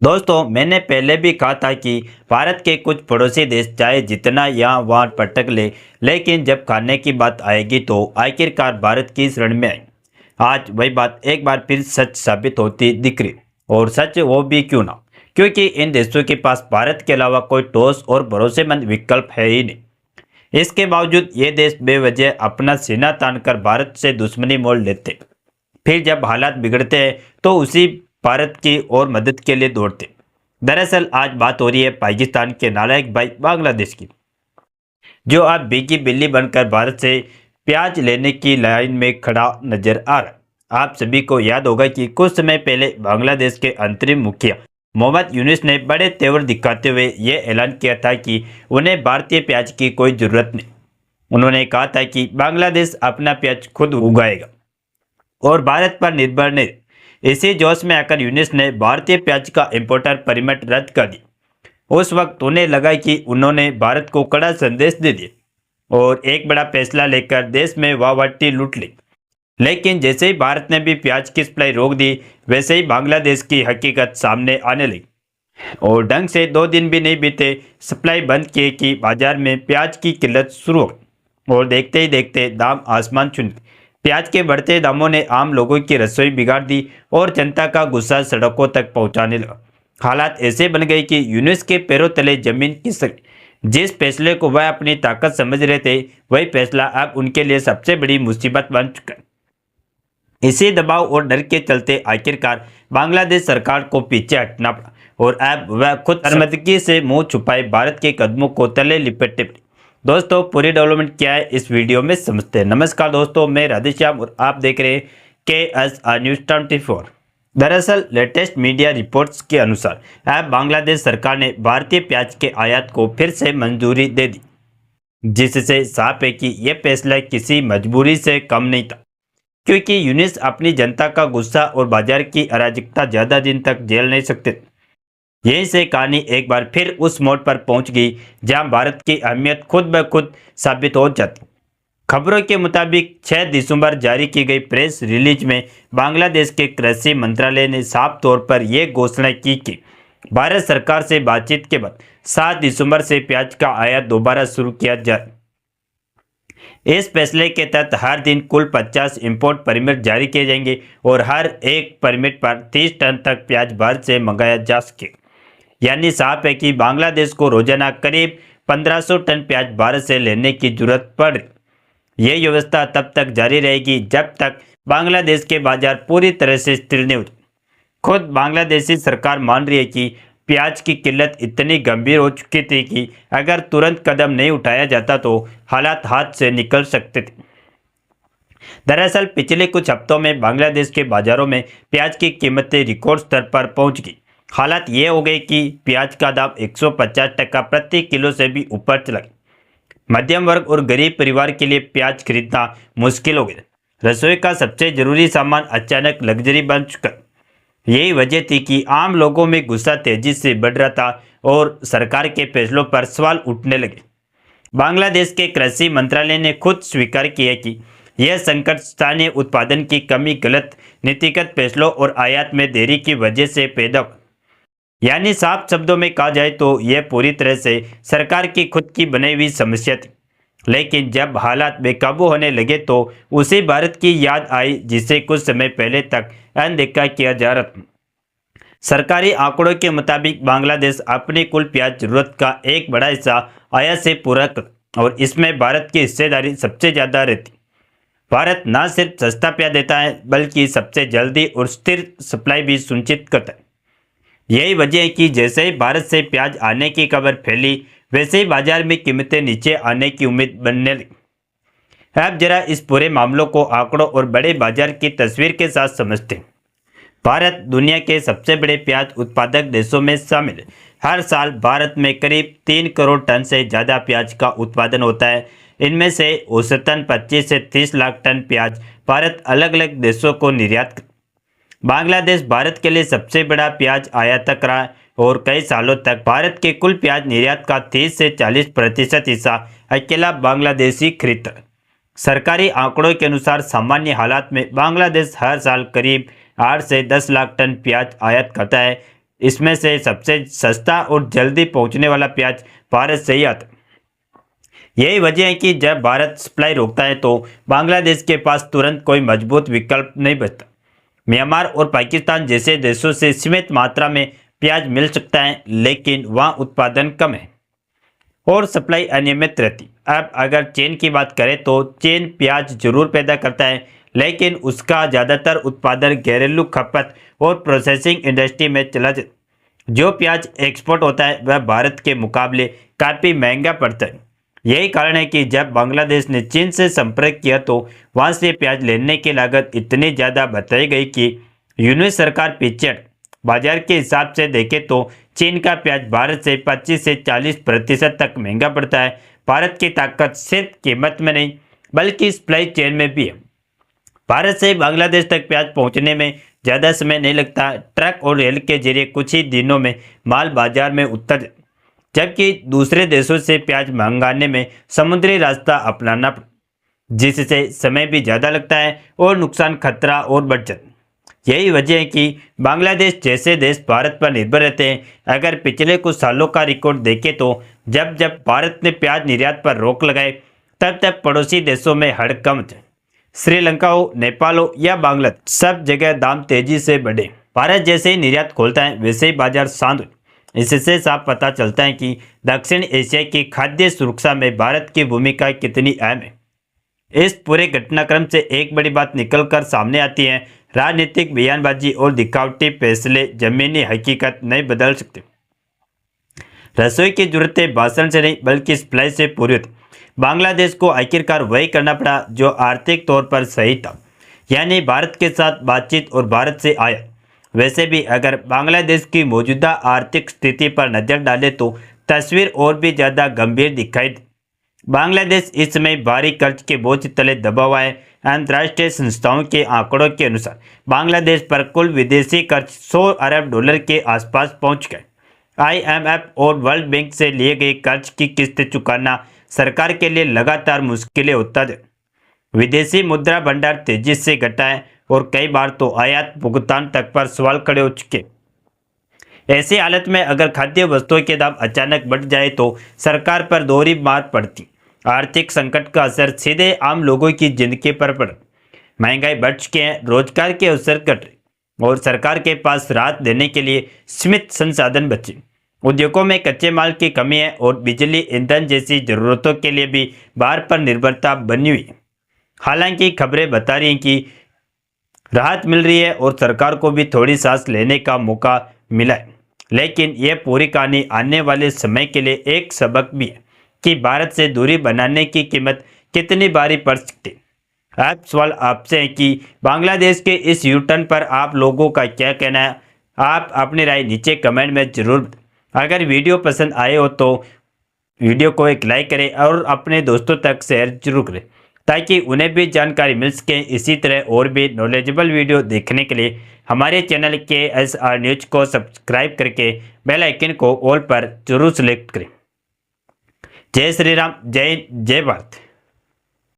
दोस्तों, मैंने पहले भी कहा था कि भारत के कुछ पड़ोसी देश चाहे जितना यहाँ वहाँ भटक ले, लेकिन जब खाने की बात आएगी तो आखिरकार भारत की शरण में आए। आज वही बात एक बार फिर सच साबित होती दिख रही। और सच वो भी क्यों ना, क्योंकि इन देशों के पास भारत के अलावा कोई ठोस और भरोसेमंद विकल्प है ही नहीं। इसके बावजूद ये देश बेवजह अपना सीना तानकर भारत से दुश्मनी मोल लेते, फिर जब हालात बिगड़ते हैं तो उसी भारत की और मदद के लिए दौड़ते। दरअसल आज बात हो रही है पाकिस्तान के नालायक भाई बांग्लादेश की, जो अब भीगी बिल्ली बनकर भारत से प्याज लेने की लाइन में खड़ा नजर आ रहा है। आप सभी को याद होगा कि कुछ समय पहले बांग्लादेश के अंतरिम मुखिया मोहम्मद यूनुस ने बड़े तेवर दिखाते हुए यह ऐलान किया था कि उन्हें भारतीय प्याज की कोई जरूरत नहीं। उन्होंने कहा था कि बांग्लादेश अपना प्याज खुद उगाएगा और भारत पर निर्भर नहीं। इसी जोश में आकर यूनुस ने भारतीय प्याज का इंपोर्टर परमिट रद्द कर दी। उस वक्त उन्हें लगा कि उन्होंने भारत को कड़ा संदेश दे दिया और एक बड़ा फैसला लेकर देश में वाहवाही लूट ली। लेकिन जैसे ही भारत ने भी प्याज की सप्लाई रोक दी, वैसे ही बांग्लादेश की हकीकत सामने आने लगी। और ढंग से 2 दिन भी नहीं बीते, सप्लाई बंद किए कि बाजार में प्याज की किल्लत शुरू हो गई और देखते ही देखते दाम आसमान छू गए। प्याज के बढ़ते दामों ने आम लोगों की रसोई बिगाड़ दी और जनता का गुस्सा सड़कों तक पहुंचाने लगा। हालात ऐसे बन गए कि यूनुस के पैरों तले जमीन खिसक गई। जिस फैसले को वह अपनी ताकत समझ रहे थे, वही फैसला अब उनके लिए सबसे बड़ी मुसीबत बन चुका है। इसी दबाव और डर के चलते आखिरकार बांग्लादेश सरकार को पीछे हटना पड़ा और अब वह खुद शर्मिंदगी से मुंह छुपाए भारत के कदमों को तले लिपटते पड़े। दोस्तों, पूरी डेवलपमेंट क्या है इस वीडियो में समझते हैं। नमस्कार दोस्तों, मैं राधेश्याम और आप देख रहे हैं KSR न्यूज़ 24। दरअसल लेटेस्ट मीडिया रिपोर्ट्स के अनुसार अब बांग्लादेश सरकार ने भारतीय प्याज के आयात को फिर से मंजूरी दे दी, जिससे साफ है कि यह फैसला किसी मजबूरी से कम नहीं था, क्योंकि यूनुस अपनी जनता का गुस्सा और बाजार की अराजकता ज्यादा दिन तक झेल नहीं सकते। यहीं से कहानी एक बार फिर उस मोड़ पर पहुंच गई जहां भारत की अहमियत खुद ब खुद साबित हो जाती। खबरों के मुताबिक 6 दिसंबर जारी की गई प्रेस रिलीज में बांग्लादेश के कृषि मंत्रालय ने साफ तौर पर यह घोषणा की कि भारत सरकार से बातचीत के बाद 7 दिसंबर से प्याज का आयात दोबारा शुरू किया जाए। इस फैसले के तहत हर दिन कुल 50 इंपोर्ट परमिट जारी किए जाएंगे और हर एक परमिट पर 30 टन तक प्याज भारत से मंगाया जा सके। यानी साफ है कि बांग्लादेश को रोजाना करीब 1500 टन प्याज भारत से लेने की जरूरत पड़ रही। यह व्यवस्था तब तक जारी रहेगी जब तक बांग्लादेश के बाजार पूरी तरह से स्थिर नहीं होते। खुद बांग्लादेशी सरकार मान रही है कि प्याज की किल्लत इतनी गंभीर हो चुकी थी कि अगर तुरंत कदम नहीं उठाया जाता तो हालात हाथ से निकल सकते थे। दरअसल पिछले कुछ हफ्तों में बांग्लादेश के बाजारों में प्याज की कीमतें रिकॉर्ड स्तर पर पहुंच गई। हालात ये हो गई कि प्याज का दाम 150% प्रति किलो से भी ऊपर चला गया। मध्यम वर्ग और गरीब परिवार के लिए प्याज खरीदना मुश्किल हो गया। रसोई का सबसे जरूरी सामान अचानक लग्जरी बन चुका। यही वजह थी कि आम लोगों में गुस्सा तेजी से बढ़ रहा था और सरकार के फैसलों पर सवाल उठने लगे। बांग्लादेश के कृषि मंत्रालय ने खुद स्वीकार किया कि यह संकट स्थानीय उत्पादन की कमी, गलत नीतिगत फैसलों और आयात में देरी की वजह से पैदा हुआ। यानी साफ शब्दों में कहा जाए तो यह पूरी तरह से सरकार की खुद की बनाई हुई समस्या थी। लेकिन जब हालात बेकाबू होने लगे तो उसी भारत की याद आई जिसे कुछ समय पहले तक अनदेखा किया जा रहा था। सरकारी आंकड़ों के मुताबिक बांग्लादेश अपनी कुल प्याज जरूरत का एक बड़ा हिस्सा आयात से पूरा कर और इसमें भारत की हिस्सेदारी सबसे ज़्यादा रहती। भारत न सिर्फ सस्ता प्याज देता है बल्कि सबसे जल्दी और स्थिर सप्लाई भी सुनिश्चित करता है। यही वजह है कि जैसे ही भारत से प्याज आने की खबर फैली, वैसे ही बाजार में कीमतें नीचे आने की उम्मीद बनने लगी। अब जरा इस पूरे मामलों को आंकड़ों और बड़े बाजार की तस्वीर के साथ समझते हैं। भारत दुनिया के सबसे बड़े प्याज उत्पादक देशों में शामिल है। हर साल भारत में करीब 3 करोड़ टन से ज़्यादा प्याज का उत्पादन होता है। इनमें से औसतन 25 से 30 लाख टन प्याज भारत अलग अलग देशों को निर्यात करता है। बांग्लादेश भारत के लिए सबसे बड़ा प्याज आयातक रहा है और कई सालों तक भारत के कुल प्याज निर्यात का 30 से 40% हिस्सा अकेला बांग्लादेशी खरीदता है। सरकारी आंकड़ों के अनुसार सामान्य हालात में बांग्लादेश हर साल करीब 8 से 10 लाख टन प्याज आयात करता है। इसमें से सबसे सस्ता और जल्दी पहुंचने वाला प्याज भारत से ही आता है। यही वजह है कि जब भारत सप्लाई रोकता है तो बांग्लादेश के पास तुरंत कोई मजबूत विकल्प नहीं बचता। म्यांमार और पाकिस्तान जैसे देशों से सीमित मात्रा में प्याज मिल सकता है, लेकिन वहाँ उत्पादन कम है और सप्लाई अनियमित रहती। अब अगर चीन की बात करें तो चीन प्याज जरूर पैदा करता है, लेकिन उसका ज़्यादातर उत्पादन घरेलू खपत और प्रोसेसिंग इंडस्ट्री में चला जाता। जो प्याज एक्सपोर्ट होता है वह भारत के मुकाबले काफ़ी महंगा पड़ता है। यही कारण है कि जब बांग्लादेश ने चीन से संपर्क किया तो वहाँ से प्याज लेने की लागत इतनी ज़्यादा बताई गई कि यूनियन सरकार पीछे हटी। बाजार के हिसाब से देखें तो चीन का प्याज भारत से 25 से 40% तक महंगा पड़ता है। भारत की ताकत सिर्फ कीमत में नहीं बल्कि सप्लाई चेन में भी है। भारत से बांग्लादेश तक प्याज पहुंचने में ज़्यादा समय नहीं लगता। ट्रक और रेल के जरिए कुछ ही दिनों में माल बाजार में उतर जाता, जबकि दूसरे देशों से प्याज मंगाने में समुद्री रास्ता अपनाना पड़ता, जिससे समय भी ज़्यादा लगता है और नुकसान खतरा और बढ़ जाता है। यही वजह है कि बांग्लादेश जैसे देश भारत पर निर्भर रहते हैं। अगर पिछले कुछ सालों का रिकॉर्ड देखें तो जब जब भारत ने प्याज निर्यात पर रोक लगाई तब तब पड़ोसी देशों में हड़कंप थे। श्रीलंका हो, नेपाल हो या बांग्लादेश, सब जगह दाम तेजी से बढ़े। भारत जैसे ही निर्यात खोलता है वैसे ही बाजार शांत हो। इससे साफ पता चलता है कि दक्षिण एशिया की खाद्य सुरक्षा में भारत की भूमिका कितनी अहम है। इस पूरे घटनाक्रम से एक बड़ी बात निकलकर सामने आती है, राजनीतिक बयानबाजी और दिखावटी फैसले जमीनी हकीकत नहीं बदल सकते। रसोई की जरूरतें भाषण से नहीं बल्कि सप्लाई से पूरी होती। बांग्लादेश को आखिरकार वही करना पड़ा जो आर्थिक तौर पर सही था, यानी भारत के साथ बातचीत और भारत से आया। वैसे भी अगर बांग्लादेश की मौजूदा आर्थिक स्थिति पर नजर डालें तो तस्वीर और भी ज़्यादा गंभीर दिखाई दी। बांग्लादेश इस समय भारी कर्ज के बोझ तले दबा हुआ है। अंतर्राष्ट्रीय संस्थाओं के आंकड़ों के अनुसार बांग्लादेश पर कुल विदेशी कर्ज 100 अरब डॉलर के आसपास पहुंच गए। IMF और वर्ल्ड बैंक से लिए गए कर्ज की किस्त चुकाना सरकार के लिए लगातार मुश्किलें होता है। विदेशी मुद्रा भंडार तेजी से घटा है और कई बार तो आयात भुगतान तक पर सवाल खड़े हो चुके। ऐसी हालत में अगर खाद्य वस्तुओं के दाम अचानक बढ़ जाए तो सरकार पर दोहरी मार पड़ती। आर्थिक संकट का असर सीधे आम लोगों की जिंदगी पर पड़ा। महंगाई बढ़ चुके हैं, रोजगार के अवसर घट रहे और सरकार के पास राहत देने के लिए सीमित संसाधन बचे। उद्योगों में कच्चे माल की कमी है और बिजली, ईंधन जैसी जरूरतों के लिए भी बाहर पर निर्भरता बनी हुई है। हालांकि खबरें बता रही हैं कि राहत मिल रही है और सरकार को भी थोड़ी सांस लेने का मौका मिला है, लेकिन यह पूरी कहानी आने वाले समय के लिए एक सबक भी है कि भारत से दूरी बनाने की कीमत कितनी भारी पड़ सकती है। अब सवाल आपसे है कि बांग्लादेश के इस यूटर्न पर आप लोगों का क्या कहना है। आप अपनी राय नीचे कमेंट में जरूर बताएं। अगर वीडियो पसंद आए हो तो वीडियो को एक लाइक करें और अपने दोस्तों तक शेयर जरूर करें ताकि उन्हें भी जानकारी मिल सके। इसी तरह और भी नॉलेजेबल वीडियो देखने के लिए हमारे चैनल KSR न्यूज को सब्सक्राइब करके बेल आइकन को ऑल पर जरूर सेलेक्ट करें। जय श्री राम, जय जय भारत।